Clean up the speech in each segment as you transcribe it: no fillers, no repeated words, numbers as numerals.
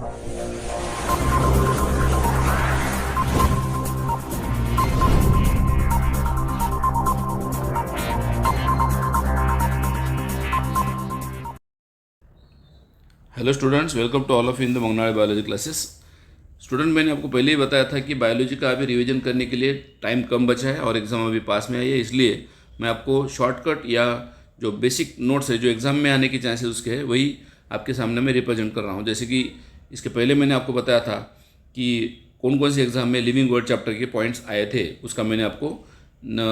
Hello students, welcome to all of in the Mangnade biology classes. Student, मैंने आपको पहले ही बताया था कि बायोलॉजी का अभी रिवीजन करने के लिए टाइम कम बचा है और एग्ज़ाम अभी पास में आई है, इसलिए मैं आपको शॉर्टकट या जो बेसिक नोट्स है जो एग्ज़ाम में आने के चांसेस उसके है वही आपके सामने मैं रिप्रेजेंट कर रहा हूँ। जैसे कि इसके पहले मैंने आपको बताया था कि कौन कौन से एग्ज़ाम में लिविंग वर्ड चैप्टर के पॉइंट्स आए थे, उसका मैंने आपको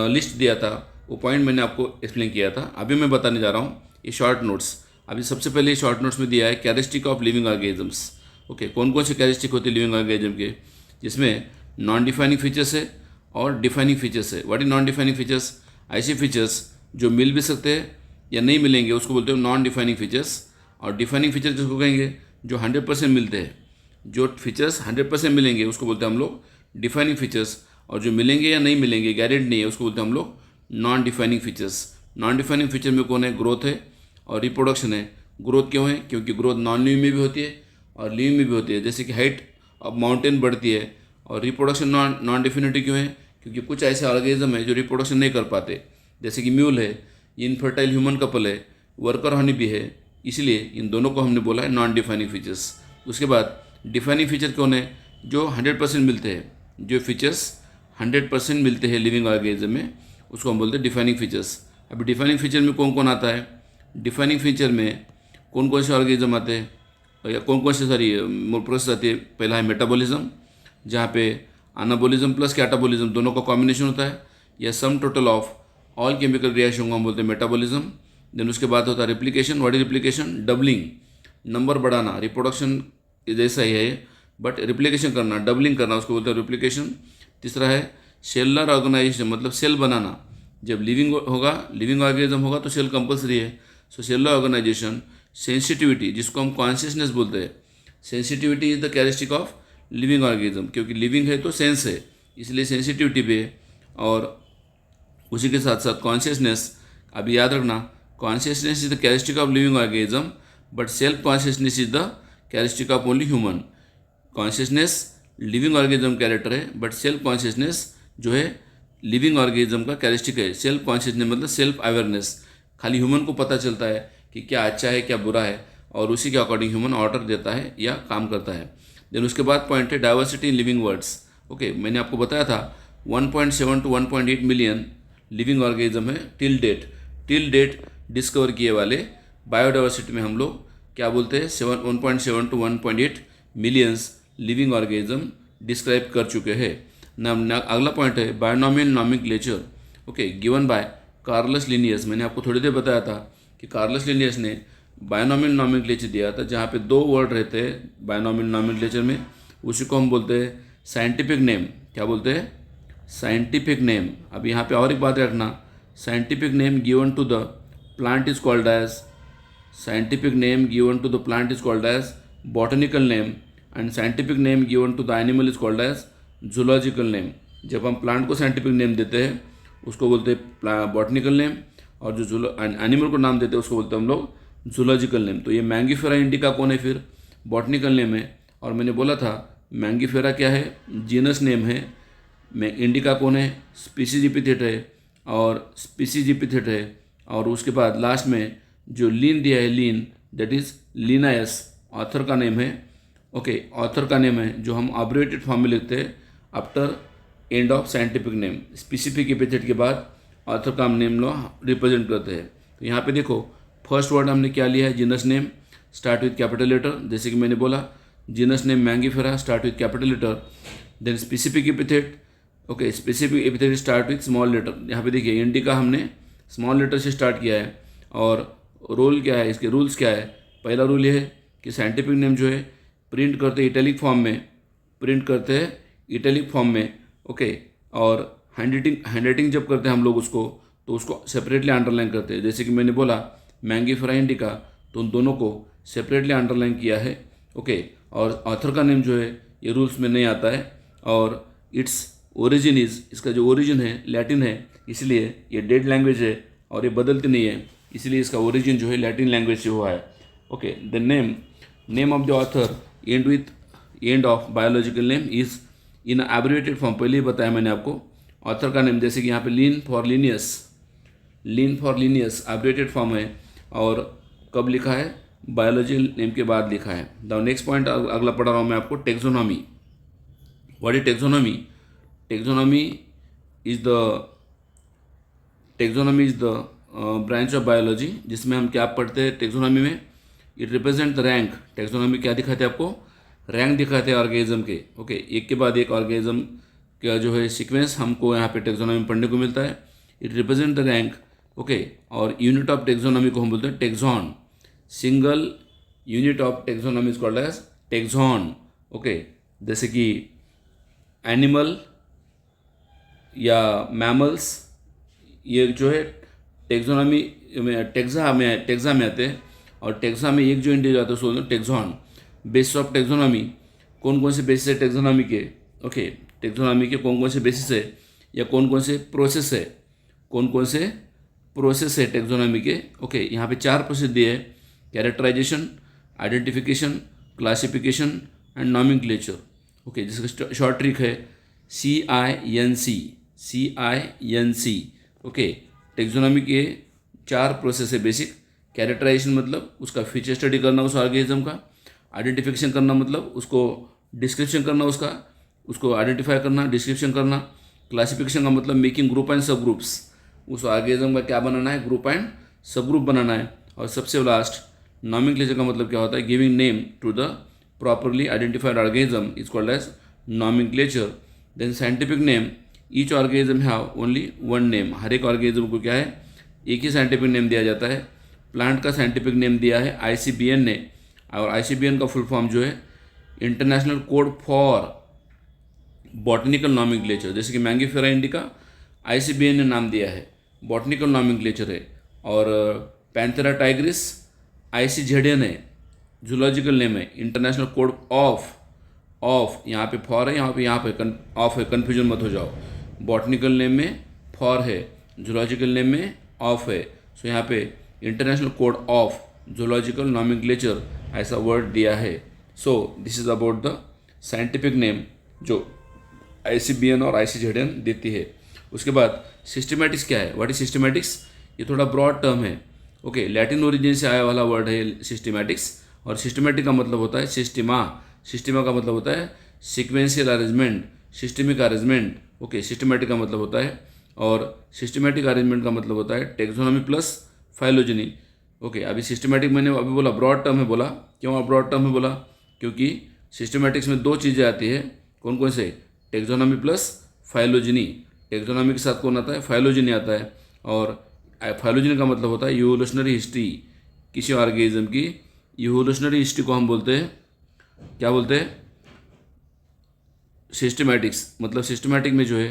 लिस्ट दिया था, वो पॉइंट मैंने आपको एक्सप्लेन किया था। अभी मैं बताने जा रहा हूँ ये शॉर्ट नोट्स। अभी सबसे पहले शॉर्ट नोट्स में दिया है characteristic of living organisms. Okay, कौन कौन से कैरेक्टरिस्टिक होते हैं लिविंग ऑर्गेनिज्म के, जिसमें नॉन डिफाइनिंग फीचर्स है और डिफाइनिंग फीचर्स है। What is non defining features? ऐसे फीचर्स जो मिल भी सकते हैं या नहीं मिलेंगे उसको बोलते हैं नॉन डिफाइनिंग फीचर्स। और डिफाइनिंग फीचर्स किसको कहेंगे? जो 100% मिलते हैं। जो फीचर्स 100% मिलेंगे उसको बोलते हैं हम लोग डिफाइनिंग फीचर्स, और जो मिलेंगे या नहीं मिलेंगे, गारंटी नहीं है, उसको बोलते हैं हम लोग non defining features. Non defining feature में कौन है? ग्रोथ है और रिप्रोडक्शन है। ग्रोथ क्यों है? क्योंकि ग्रोथ नॉन लिविंग में भी होती है और लिविंग में भी होती है। जैसे कि हाइट ऑफ माउंटेन बढ़ती है। और रिप्रोडक्शन नॉन डेफिनेटिव क्यों है? क्योंकि कुछ ऐसे ऑर्गेनिज्म है जो रिप्रोडक्शन नहीं कर पाते, जैसे कि म्यूल है, इनफर्टाइल ह्यूमन कपल है, वर्कर हनी भी है, इसलिए इन दोनों को हमने बोला है नॉन डिफाइनिंग फीचर्स। उसके बाद डिफाइनिंग फीचर कौन है? जो 100% मिलते हैं। जो फीचर्स 100% मिलते हैं लिविंग ऑर्गेनिज्म में उसको हम बोलते हैं डिफाइनिंग फीचर्स। अभी डिफाइनिंग फीचर में कौन कौन आता है? डिफाइनिंग फीचर में कौन कौन से ऑर्गेनिज्म आते हैं या कौन कौन से प्रोसेस आती है? पहला है मेटाबॉलिज्म, जहाँ पे एनाबॉलिज्म प्लस कैटाबॉलिज्म दोनों का कॉम्बिनेशन होता है, या sum total of all chemical reaction को हम बोलते हैं मेटाबॉलिज्म। देन उसके बाद होता है replication. What is replication? Doubling, number बढ़ाना। रिप्रोडक्शन जैसा ही है बट रिप्लिकेशन करना, डबलिंग करना, उसको बोलते हैं रिप्लिकेशन। तीसरा है सेलुलर ऑर्गेनाइजेशन, मतलब सेल बनाना। जब लिविंग होगा, लिविंग ऑर्गेनिज्म होगा तो सेल कंपलसरी है। सो सेलुलर ऑर्गेनाइजेशन। सेंसिटिविटी, जिसको हम कॉन्शियसनेस बोलते हैं। Sensitivity is the characteristic of living organism, क्योंकि लिविंग है तो सेंस है, इसलिए सेंसिटिविटी भी है। और उसी के साथ साथ कॉन्शियसनेस। अभी याद रखना, consciousness is the characteristic of living organism but self consciousness is the characteristic of only human. Consciousness living organism character है बट सेल्फ कॉन्शियसनेस जो है लिविंग ऑर्गेनिज्म का कैरेक्टरिस्टिक है। सेल्फ कॉन्शियसनेस मतलब सेल्फ अवेयरनेस। खाली ह्यूमन को पता चलता है कि क्या अच्छा है क्या बुरा है, और उसी के अकॉर्डिंग ह्यूमन ऑर्डर देता है या काम करता है। देन उसके बाद पॉइंट है diversity in living words. Okay, मैंने आपको बताया था 1.7 to 1.8 मिलियन लिविंग ऑर्गेनिज्म है till date. Till date discover किए वाले बायोडाइवर्सिटी में हम लोग क्या बोलते हैं? 1.7 to 1.8 millions living organism describe कर चुके हैं। अगला पॉइंट है binomial nomenclature. Okay, given by Carolus Linnaeus. मैंने आपको थोड़ी देर बताया था कि कार्लस लिनियस ने बायोनॉमियल नॉमेनक्लेचर दिया था, जहाँ पे 2 वर्ड रहते हैं बायोनॉमियल नॉमेनक्लेचर में। उसी को हम बोलते हैं साइंटिफिक नेम। क्या बोलते हैं? Scientific name. अब यहाँ पे और एक बात रखना, scientific name given to the plant is called as, scientific name given to the plant is called as botanical name, and scientific name given to the animal is called as zoological name. जब हम plant को scientific name देते हैं उसको बोलते हैं botanical name, और जो एनिमल को नाम देते हैं उसको बोलते हैं हम लोग जूलॉजिकल नेम। तो ये मैंगीफेरा इंडिका कौन है? फिर बॉटनिकल नेम है। और मैंने बोला था मैंगीफेरा क्या है? जीनस नेम है। इंडिका कौन है? स्पीसीज एपिथेट है, और स्पीसीज एपिथेट है। और उसके बाद लास्ट में जो लीन दिया है, लीन, दैट इज लिनायस, ऑथर का नेम है। ओके, ऑथर का नेम है जो हम अब्रिविएटेड फॉर्म में लिखते हैं after end of scientific name. Specific epithet के बाद ऑथर का नेम लोग रिप्रेजेंट करते हैं। तो यहाँ पे देखो, फर्स्ट वर्ड हमने क्या लिया है? Genus name start with capital letter. जैसे कि मैंने बोला genus name Mangifera start with capital letter. Then specific epithet. Okay, specific epithet start with small letter. यहाँ पे देखिए इंडिका हमने स्मॉल लेटर से स्टार्ट किया है। और रोल क्या है, इसके रूल्स क्या है? पहला रूल ये है कि साइंटिफिक नेम जो है प्रिंट करते इटैलिक फॉर्म में, प्रिंट करते हैं इटैलिक फॉर्म में। ओके, और हैंडराइटिंग जब करते हैं हम लोग उसको, तो उसको सेपरेटली अंडरलाइन करते हैं। जैसे कि मैंने बोला मैंगीफेरा इंडिका, तो उन दोनों को सेपरेटली अंडरलाइन किया है। ओके, और ऑथर का नेम जो है ये रूल्स में नहीं आता है। और इट्स ओरिजिन इज, इसका जो ओरिजिन है लैटिन है, इसलिए ये डेड लैंग्वेज है और ये बदलती नहीं है, इसलिए इसका ओरिजिन जो है लैटिन लैंग्वेज से हुआ है। Okay, the name of the author and with end of biological name is in abbreviated form, पहले ही बताया मैंने आपको। ऑथर का नेम जैसे कि यहाँ पे लीन फॉर लीनियस एब्रिवेटेड फॉर्म है, और कब लिखा है, बायोलॉजी नेम के बाद लिखा है। द नेक्स्ट पॉइंट अगला पढ़ा रहा हूँ मैं आपको, taxonomy. What is taxonomy? Taxonomy is the branch of biology जिसमें हम क्या पढ़ते हैं टेक्सोनॉमी में, it represent the rank. Taxonomy क्या दिखाते हैं आपको, रैंक दिखाते हैं ऑर्गेनिज्म के। ओके, एक के बाद एक ऑर्गेनिज्म का जो है सीक्वेंस हमको यहाँ पे टेक्सोनॉमी में पढ़ने को मिलता है। It represent the rank. Okay, और यूनिट ऑफ टेक्सोनॉमी को हम बोलते हैं taxon. Single unit of taxonomy is called as taxon. Okay, जैसे कि एनिमल या मैमल्स, ये जो है टेक्सोनॉमी में टेक्सा में आते हैं, और टेक्सा में एक जो इंडिया जाता है उसको बोलते हैं टेक्सॉन। बेसिस ऑफ टेक्सोनॉमी, कौन कौन से बेसिस है टेक्सोनॉमी के? ओके, टेक्सोनॉमी के कौन कौन से बेसिस है या कौन कौन से प्रोसेस है टेक्सोनॉमी के? ओके, यहाँ पे 4 प्रोसेस दिए हैं, characterisation, identification, classification and nomenclature. Okay, जिसका शॉर्ट ट्रिक है CINC। ओके, टेक्सोनॉमी के 4 प्रोसेस है बेसिक। कैरेक्टराइजेशन मतलब उसका फीचर स्टडी करना उस ऑर्गेनिज्म का, आइडेंटिफिकेशन करना मतलब उसको डिस्क्रिप्शन करना, उसको आइडेंटिफाई करना, डिस्क्रिप्शन करना। क्लासिफिकेशन का मतलब मेकिंग ग्रुप एंड सब ग्रुप्स, उस ऑर्गेनिज्म का क्या बनाना है, ग्रुप एंड सब ग्रुप बनाना है। और सबसे लास्ट नॉमेनक्लेचर का मतलब क्या होता है, giving name to the properly identified organism is called as nomenclature. Then scientific name, each organism have only one name. हर एक ऑर्गेनिज्म को क्या है, एक ही साइंटिफिक नेम दिया जाता है। प्लांट का साइंटिफिक नेम दिया है ICBN ने, और ICBN का फुल फॉर्म जो है international code for botanical nomenclature. जैसे कि मैंगीफेरा इंडिका ICBN ने नाम दिया है, बॉटनिकल नॉमेनक्लेचर है। और पैंथेरा टाइग्रिस ICZN है, जूलॉजिकल नेम है। इंटरनेशनल कोड ऑफ यहाँ पे फॉर है, यहाँ पे ऑफ है, कन्फ्यूजन मत हो जाओ। बॉटनिकल नेम में फॉर है, जूलॉजिकल नेम में ऑफ है। सो यहाँ पे international code of zoological nomenclature ऐसा वर्ड दिया है। So this is about the scientific name जो ICBN और ICZN देती है। उसके बाद सिस्टमैटिक्स क्या है, व्हाट इज सिस्टमैटिक्स? ये थोड़ा ब्रॉड टर्म है। ओके, लैटिन ओरिजिन से आया वाला वर्ड है सिस्टमैटिक्स, और सिस्टमैटिक का मतलब होता है सिस्टमा का मतलब होता है sequential arrangement, systemic arrangement. Okay, systematic का मतलब होता है, और सिस्टमैटिक अरेंजमेंट का मतलब होता है टेक्सोनॉमी प्लस फाइलोजेनी। ओके, अभी सिस्टमैटिक मैंने अभी बोला ब्रॉड टर्म है, बोला क्यों ब्रॉड टर्म है बोला, क्योंकि सिस्टमैटिक्स में 2 चीज़ें आती है। कौन कौन से? Taxonomy plus phylogeny. टेक्सोनॉमी के साथ कौन आता है, फाइलोजेनी आता है। और फाइलोजेनी का मतलब होता है इवोल्यूशनरी हिस्ट्री, किसी ऑर्गेनिज्म की इवोल्यूशनरी हिस्ट्री को हम बोलते हैं, क्या बोलते हैं, सिस्टमैटिक्स। मतलब सिस्टमैटिक में जो है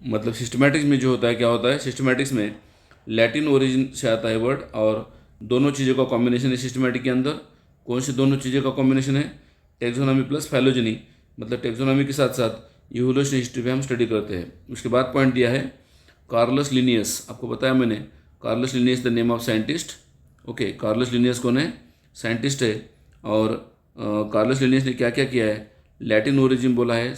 मतलब सिस्टमैटिक्स में जो होता है, क्या होता है सिस्टमैटिक्स में, लैटिन ओरिजिन से आता है वर्ड, और दोनों चीज़ों का कॉम्बिनेशन है सिस्टमैटिक के अंदर। कौन सी दोनों चीज़ों का कॉम्बिनेशन है? Taxonomy plus phylogeny. मतलब टेक्सोनॉमी के साथ साथ इवोल्यूशन हिस्ट्री पे हम स्टडी करते हैं। उसके बाद पॉइंट दिया है कार्लस लिनियस। आपको बताया मैंने, Carolus Linnaeus the name of scientist. Okay, Carolus Linnaeus कौन है? साइंटिस्ट है। और कार्लस लिनियस ने क्या क्या किया है? लैटिन ओरिजिन बोला है,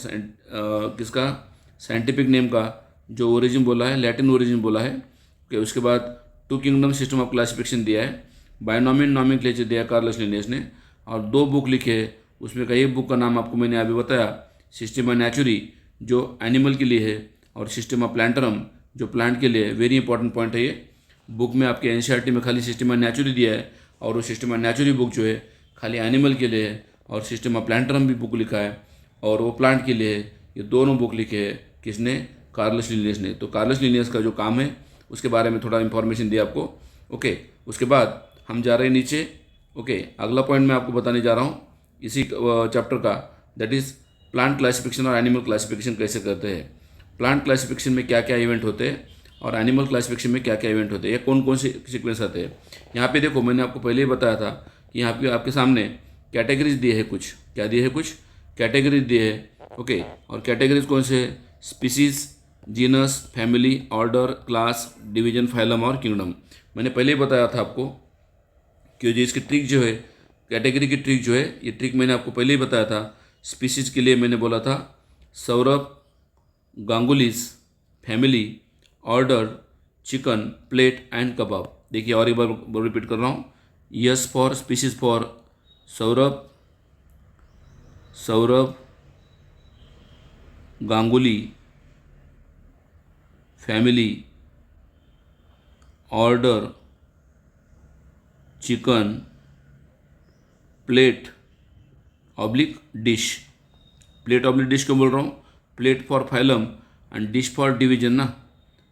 किसका? साइंटिफिक नेम का जो ओरिजिन बोला है, लैटिन ओरिजिन बोला है। ओके, उसके बाद 2 किंगडम सिस्टम ऑफ क्लासिफिकेशन दिया है, बायोनॉमियल नॉमेनक्लेचर दिया कार्लस लिनियस ने, और 2 बुक लिखे हैं। उसमें का एक बुक का नाम आपको मैंने अभी बताया, सिस्टेमा नेचुरी जो एनिमल के लिए है, और सिस्टेमा प्लांटरम जो प्लांट के लिए है। वेरी इंपॉर्टेंट पॉइंट है ये। बुक में आपके NCERT में खाली सिस्टेमा नेचुरी दिया है, और वो सिस्टेमा नेचुरी बुक जो है खाली एनिमल के लिए है, और सिस्टेमा प्लांटरम भी बुक लिखा है और वो प्लांट के लिए है। ये दोनों बुक लिखे हैं किसने? कार्लस लिनियस ने। तो कार्लस लिनियस का जो काम है उसके बारे में थोड़ा इन्फॉर्मेशन दिया आपको। ओके, उसके बाद हम जा रहे हैं नीचे। ओके, अगला पॉइंट मैं आपको बताने जा रहा हूँ इसी चैप्टर का, दैट इज़ प्लांट क्लासिफिकेशन और एनिमल क्लासिफिकेशन कैसे करते हैं, प्लांट क्लासिफिकेशन में क्या क्या इवेंट होते हैं और एनिमल क्लासिफिकेशन में क्या क्या इवेंट होते हैं, या कौन कौन से सीक्वेंस आते हैं। यहाँ पे देखो मैंने आपको पहले ही बताया था कि यहाँ पे आपके सामने कैटेगरीज दिए है, कुछ क्या दिए है, कुछ कैटेगरीज दिए है। ओके, और कैटेगरीज कौन से है, species, genus, family, order, class, division, phylum और किंगडम। मैंने पहले ही बताया था आपको कि जो इसकी ट्रिक जो है, कैटेगरी की ट्रिक जो है, ये ट्रिक मैंने आपको पहले ही बताया था। स्पीसीज के लिए मैंने बोला था Saurabh Ganguly's, family, order, chicken, plate and kebab. देखिए और एक बार रिपीट कर रहा हूँ, yes for species for Saurabh Ganguly, family, order, chicken, plate oblique dish. Plate oblique dish क्यों बोल रहा हूँ, plate for phylum and dish for division ना।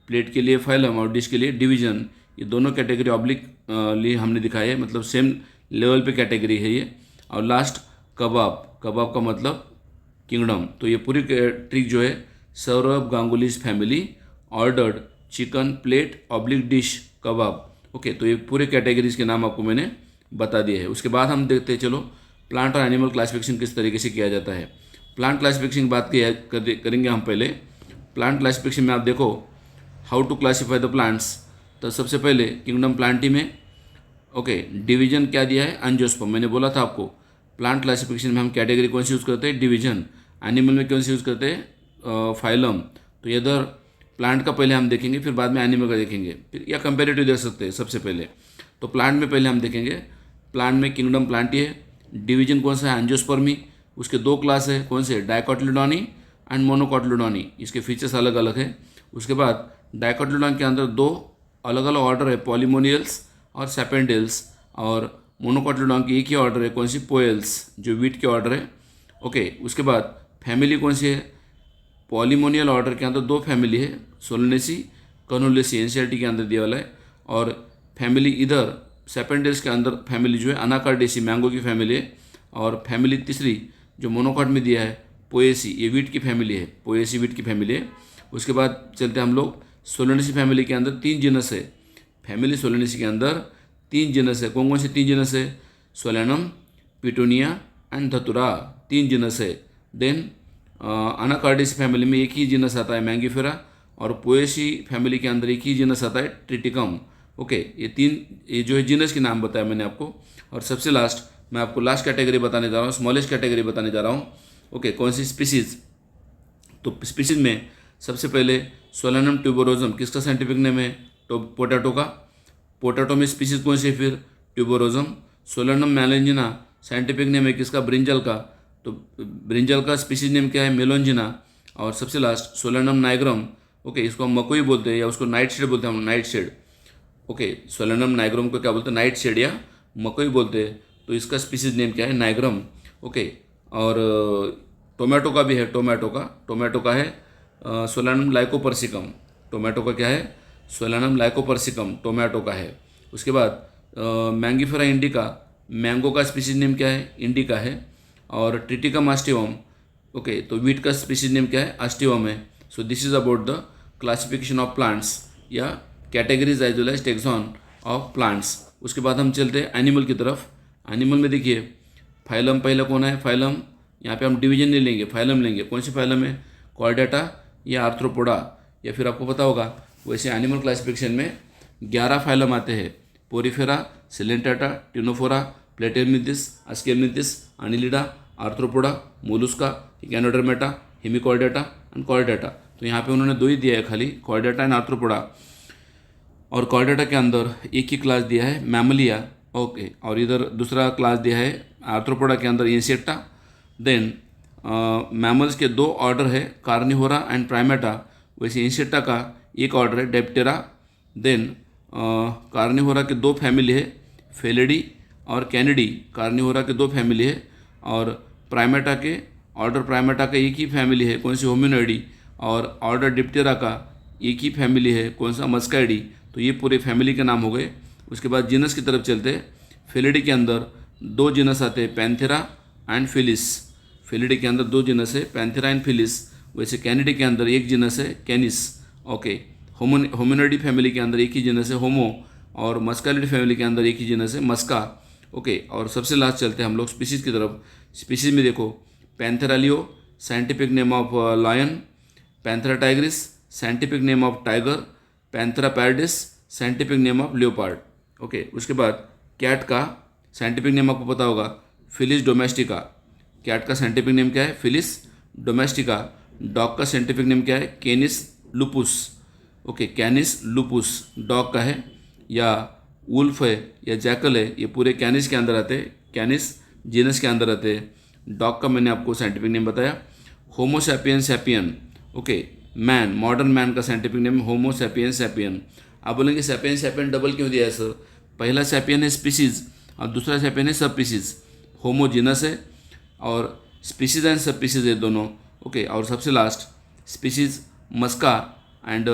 प्लेट के लिए फाइलम और डिश के लिए डिवीजन, ये दोनों कैटेगरी ऑब्लिक लिए हमने दिखाई है, मतलब सेम लेवल पे कैटेगरी है ये। और लास्ट कबाब, कबाब का मतलब किंगडम। तो ये पूरी ट्रिक जो है, Saurabh Ganguly's family, ordered, chicken, plate oblique dish, kebab. Okay, तो ये पूरे कैटेगरीज के नाम आपको मैंने बता दिए हैं। उसके बाद हम देखते हैं, चलो प्लांट और एनिमल क्लासिफिकेशन किस तरीके से किया जाता है। प्लांट क्लासिफिकेशन की बात करेंगे हम पहले। प्लांट क्लासिफिकेशन में आप देखो how to classify the plants, तो सबसे पहले किंगडम प्लांटी में ओके डिवीजन क्या दिया है, एंजियोस्पर्म। मैंने बोला था आपको प्लांट क्लासिफिकेशन में हम कैटेगरी कौन सी यूज़ करते हैं, डिवीजन। एनिमल में कौन सी यूज़ करते हैं, फाइलम। तो इधर प्लांट का पहले हम देखेंगे, फिर बाद में एनिमल का देखेंगे, फिर या कंपेरेटिव देख सकते हैं सबसे पहले। तो प्लांट में पहले हम देखेंगे, प्लांट में किंगडम प्लांटी है, डिवीजन कौन सा है, एंजियोस्पर्मी। उसके दो क्लास है, कौन से, डाइकोटिलेडोनी एंड मोनोकोटिलेडोनी। इसके फीचर्स अलग अलग है। उसके बाद डाइकोटिलेडोन के अंदर दो अलग अलग ऑर्डर है, पॉलीमोनियल्स और सेपेंडिल्स। और मोनोकोटिलेडोन की एक ही ऑर्डर है, कौन सी, पोएल्स, जो वीट के ऑर्डर है। ओके, उसके बाद फैमिली कौन सी है, पॉलीमोनियल ऑर्डर के अंदर दो फैमिली है, सोलेनेसी, कर्नुलेसी, एनसीईआरटी के अंदर दिया वाला है। और फैमिली इधर सेपेंडिल्स के अंदर फैमिली जो है अनाकार्डेसी, मैंगो की फैमिली है। और फैमिली तीसरी जो मोनोकॉट में दिया है, पोएसी, ये वीट की फैमिली है, पोएसी वीट की फैमिली है। उसके बाद चलते हम लोग सोलेनेसी फैमिली के अंदर तीन जीनस है, फैमिली सोलेनेसी के अंदर तीन जीनस है। कौन कौन से तीन जीनस है, सोलेनम, पिटूनिया एंड धतुरा, तीन जीनस है। देन अनाकार्डेसी फैमिली में एक ही जीनस आता है, मैंगीफेरा। और पोएसी फैमिली के अंदर एक ही जीनस आता है, ट्रिटिकम। ओके, ये तीन, ये जो है जीनस के नाम बताया मैंने आपको। और सबसे लास्ट मैं आपको लास्ट कैटेगरी बताने जा रहा हूँ, स्मॉलेस्ट कैटेगरी बताने जा रहा हूँ। ओके, कौन सी, स्पीसीज। तो स्पीसीज में सबसे पहले सोलेनम ट्यूबरोजम, किसका साइंटिफिक नेम है, पोटैटो का। पोटैटो में स्पीसीज कौन सी है, फिर ट्यूबरोजम। सोलेनम मैलेंजिना साइंटिफिक नेम है किसका, ब्रिंजल का। तो ब्रिंजल का स्पीसीज नेम क्या है, मेलोंजिना। और सबसे लास्ट सोलेनम नाइग्रम। ओके, इसको हम मकोई बोलते हैं या उसको नाइट शेड बोलते हैं हम, nightshade. Okay, Solanum nigrum को क्या बोलते हैं, नाइट शेड या मकोई बोलते हैं। तो इसका स्पीसीज नेम क्या है, नाइग्रम। ओके, और टोमेटो का भी है, टोमेटो का है सोलेनम लाइकोपर्सिकम। टोमेटो का क्या है, सोलेनम लाइकोपर्सिकम, टोमेटो का है। उसके बाद मैंगीफेरा इंडिका, मैंगो का स्पीसीज नेम क्या है, इंडिका है। और ट्रिटिकम आस्टिवम, ओके, तो वीट का स्पीसीज नेम क्या है, आस्टिवम है। So this is about the classification of plants या categories as well as taxon of plants. उसके बाद हम चलते हैं एनिमल की तरफ। एनिमल में देखिए फाइलम पहला कौन है, फाइलम। यहाँ पे हम डिवीजन नहीं लेंगे, फाइलम लेंगे। कौन सी फाइलम है, कॉर्डेटा या आर्थ्रोपोडा। या फिर आपको पता होगा वैसे एनिमल क्लासिफिकेशन में 11 फाइलम आते हैं, Porifera, Coelenterata, Ctenophora, Platyhelminthes, Aschelminthes, Annelida, Arthropoda, Mollusca, Echinodermata, Hemichordata and Chordata. तो यहाँ पे उन्होंने दो ही दिया है खाली, कॉर्डेटा एंड आर्थ्रोपोडा। और कॉर्डेटा के अंदर एक ही क्लास दिया है, मैमलिया। ओके, और इधर दूसरा क्लास दिया है आर्थ्रोपोडा के अंदर, इंसेक्टा। देन मैमल्स के दो ऑर्डर है, कार्निवोरा एंड प्राइमेटा। वैसे इंसेक्टा का एक ऑर्डर है, डेप्टेरा। देन कार्निवोरा के दो फैमिली है, फेलिडी और कैनिडी। कार्निवोरा के दो फैमिली है। और प्राइमेटा के ऑर्डर, प्राइमेटा का एक ही फैमिली है, कौन सी, होमिनोइडी। और ऑर्डर डिप्टेरा का एक ही फैमिली है, कौन सा, मस्काइडी। तो ये पूरे फैमिली के नाम हो गए। उसके बाद जीनस की तरफ चलते हैं। फेलिडी के अंदर दो जीनस आते हैं, पैंथेरा एंड फिलिस। फेलिडे के अंदर 2 जीनस है, पैंथेरा एंड फिलिस। वैसे कैनिडी के अंदर एक जीनस है, कैनिस। ओके, होमिनिडी फैमिली के अंदर एक ही जीनस है, होमो। और मस्कालिडी फैमिली के अंदर एक ही जीनस है, मस्का। ओके, और सबसे लास्ट चलते हैं हम लोग स्पीशीज़ की तरफ। स्पीशीज़ में देखो, Panthera leo scientific name of lion, Panthera tigris scientific name of tiger, Panthera pardus scientific name of leopard. Okay, उसके बाद कैट का साइंटिफिक नेम आपको पता होगा, फिलिस डोमेस्टिका। कैट का साइंटिफिक नेम क्या है? Felis domestica. डॉग का साइंटिफिक नेम क्या है? कैनिस लुपुस। ओके, कैनिस लुपुस डॉग का है, या वुल्फ है या जैकल है, ये पूरे कैनिस के अंदर आते हैं, कैनिस जीनस के अंदर आते हैं। डॉग का मैंने आपको साइंटिफिक नेम बताया, Homo sapien sapien. Okay, man, modern man का scientific name Homo sapien sapien. आप बोलेंगे सैपियन सैपियन डबल क्यों दिया है सर? पहला सैपियन है स्पीसीज और दूसरा सैपियन है सब पीसीज। होमो जीनस है और स्पीसीज एंड सब पीसीज है दोनों। ओके, और सबसे last species Musca and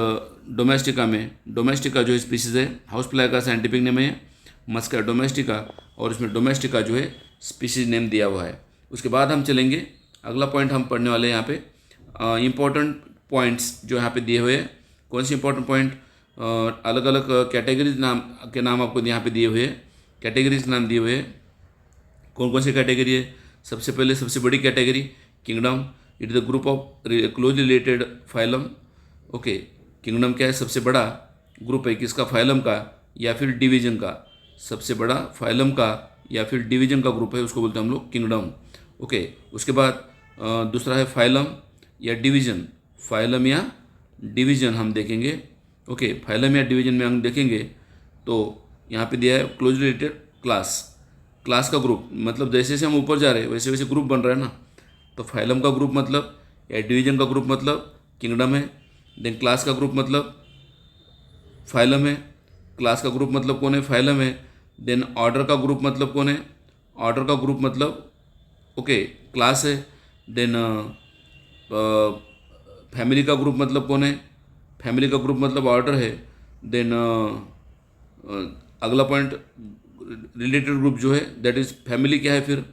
domestica में, डोमेस्टिका जो स्पीसीज है, हाउस फ्लाई का साइंटिफिक नेम है मस्का डोमेस्टिका, और इसमें डोमेस्टिका जो है स्पीसीज नेम दिया हुआ है। उसके बाद हम चलेंगे, अगला पॉइंट हम पढ़ने वाले हैं यहाँ पे इम्पोर्टेंट पॉइंट्स जो यहाँ पे दिए हुए हैं। कौन से इंपॉर्टेंट पॉइंट? अलग अलग कैटेगरीज नाम के नाम आपको यहाँ पे दिए हुए हैं, कैटेगरीज नाम दिए हुए हैं। कौन कौन सी कैटेगरी है? सबसे पहले सबसे बड़ी category kingdom, it is the group of close related phylum. Okay, kingdom क्या है? सबसे बड़ा ग्रुप है किसका? फाइलम का या फिर डिवीजन का। सबसे बड़ा फाइलम का या फिर डिवीजन का ग्रुप है, उसको बोलते हैं हम लोग किंगडम। ओके, उसके बाद दूसरा है फाइलम या डिवीजन। फाइलम या डिवीजन हम देखेंगे। ओके, फाइलम या डिवीजन में हम देखेंगे तो यहाँ पे दिया है क्लोज रिलेटेड क्लास। क्लास का ग्रुप मतलब जैसे जैसे हम ऊपर जा रहे हैं वैसे वैसे ग्रुप बन रहा है ना। तो फाइलम का ग्रुप मतलब या डिवीजन का ग्रुप मतलब किंगडम है। देन क्लास का ग्रुप मतलब फाइलम है। क्लास का ग्रुप मतलब कौन है? फाइलम है। देन ऑर्डर का ग्रुप मतलब कौन है? ऑर्डर का ग्रुप मतलब ओके क्लास है। देन फैमिली का ग्रुप मतलब कौन है? फैमिली का ग्रुप मतलब ऑर्डर है। देन अगला पॉइंट रिलेटेड ग्रुप जो है दैट इज़ फैमिली क्या है फिर?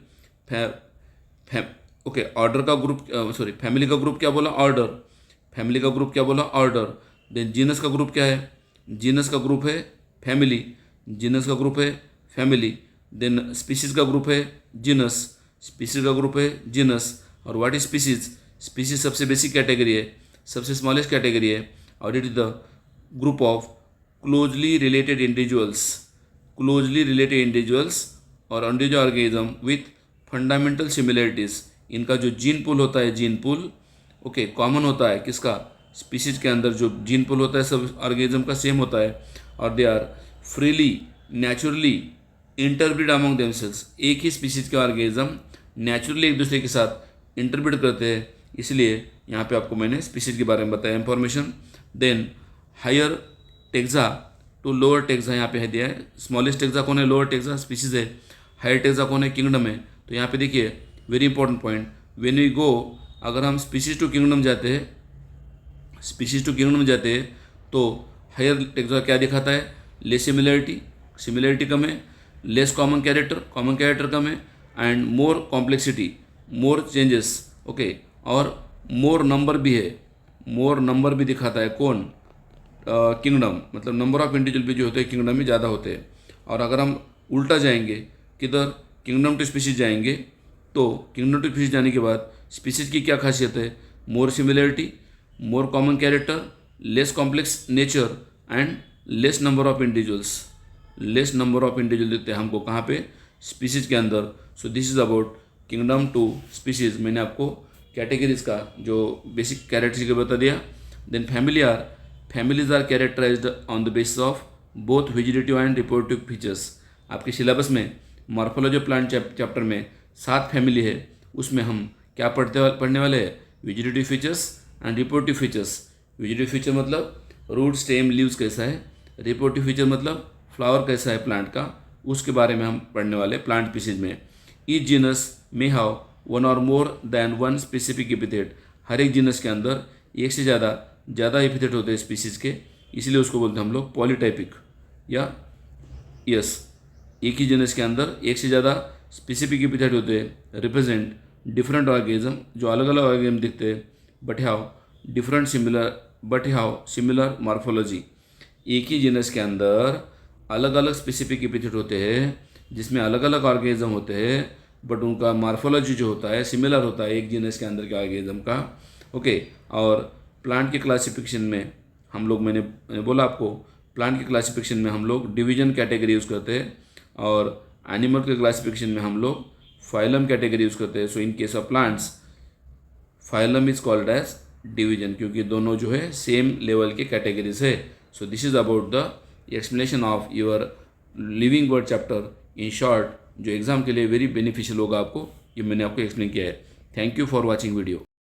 ओके, ऑर्डर का ग्रुप सॉरी फैमिली का ग्रुप क्या बोला? ऑर्डर। फैमिली का ग्रुप क्या बोला? ऑर्डर। देन जीनस का ग्रुप क्या है? जीनस का ग्रुप है फैमिली। जीनस का ग्रुप है फैमिली। देन स्पीसीज का ग्रुप है जीनस। स्पीसीज का ग्रुप है जीनस। और व्हाट इज स्पीसीज? स्पीसीज सबसे बेसिक कैटेगरी है, सबसे स्मॉलेस्ट कैटेगरी है, और it is the group of closely related individuals. Closely related individuals और individual organism with fundamental similarities. इनका जो जीन पूल होता है, जीन पूल ओके कॉमन होता है किसका? स्पीसीज के अंदर जो जीन पूल होता है सब ऑर्गेनिज्म का सेम होता है, और they are freely naturally interbreed among themselves. एक ही स्पीसीज के ऑर्गेनिज्म नेचुरली एक दूसरे के साथ इंटरब्रीड करते हैं, इसलिए यहाँ पे आपको मैंने स्पीसीज के बारे में बताया information. Then higher taxa to lower taxa यहाँ पे है दिया है। स्मॉलेस्ट टेक्सा कौन है? लोअर टेक्सा स्पीसीज है। हायर टेक्सा कौन है? किंगडम है। तो यहाँ पे देखिए very important point, when we go, अगर हम स्पीसीज टू किंगडम जाते हैं, स्पीसीज टू किंगडम जाते हैं तो हायर टेक्सा क्या दिखाता है? लेस सिमिलरिटी, सिमिलरिटी कम है। लेस कॉमन कैरेक्टर कम है। And more complexity, more changes. Okay, और मोर नंबर भी है, मोर नंबर भी दिखाता है। कौन? किंगडम मतलब नंबर ऑफ इंडिविजुअल भी जो होते हैं किंगडम में ज़्यादा होते हैं। और अगर हम उल्टा जाएंगे किधर? किंगडम टू स्पीसीज जाएंगे, तो किंगडम टू स्पीसीज जाने के बाद स्पीसीज की क्या खासियत है? More similarity, more common character, less complex nature and less number of individuals. Less number of individual देते हैं हमको कहाँ पे? स्पीसीज के अंदर। So this is about kingdom to species. मैंने आपको कैटेगरीज का जो बेसिक कैरेक्टरिस्टिक बता दिया। Then families are characterized on the basis of both vegetative and reproductive features. आपके सिलेबस में मॉर्फोलॉजी प्लांट चैप्टर में 7 फैमिली है, उसमें हम क्या पढ़ने वाले हैं? Vegetative features and reproductive features. Vegetative feature मतलब रूट स्टेम लीव्स कैसा है, रिप्रोडक्टिव फीचर मतलब फ्लावर कैसा है प्लांट का, उसके बारे में हम पढ़ने वाले प्लांट स्पीसीज में। Each genus may have one और more than one specific epithet. हर एक जीनस के अंदर एक से ज़्यादा एपिथेट होते हैं स्पीसीज के, इसलिए उसको बोलते हैं हम लोग पॉलीटाइपिक। या यस, एक ही जीनस के अंदर एक से ज़्यादा स्पेसिफिक एपिथेट होते हैं, रिप्रेजेंट डिफरेंट ऑर्गेनिज्म जो अलग अलग ऑर्गेनिज्म दिखते हैं बट हैव सिमिलर मॉर्फोलॉजी। एक ही जीनस के अंदर अलग अलग स्पेसिफिक एपिथेट होते हैं जिसमें अलग अलग ऑर्गेनिज्म होते हैं, बट उनका मॉर्फोलॉजी जो होता है सिमिलर होता है एक जीनस के अंदर के ऑर्गेनिज्म का। ओके, और प्लांट के क्लासिफिकेशन में हम लोग, मैंने बोला आपको, प्लांट के क्लासिफिकेशन में हम लोग डिवीजन कैटेगरी यूज़ करते हैं, और एनिमल के क्लासिफिकेशन में हम लोग फाइलम कैटेगरी यूज़ करते हैं। So in case of plants phylum is called as division, क्योंकि दोनों जो है सेम लेवल के कैटेगरीज है। So this is about the explanation of your living world chapter in short, जो एग्ज़ाम के लिए वेरी बेनिफिशियल होगा आपको, ये मैंने आपको एक्सप्लेन किया है। Thank you for watching video.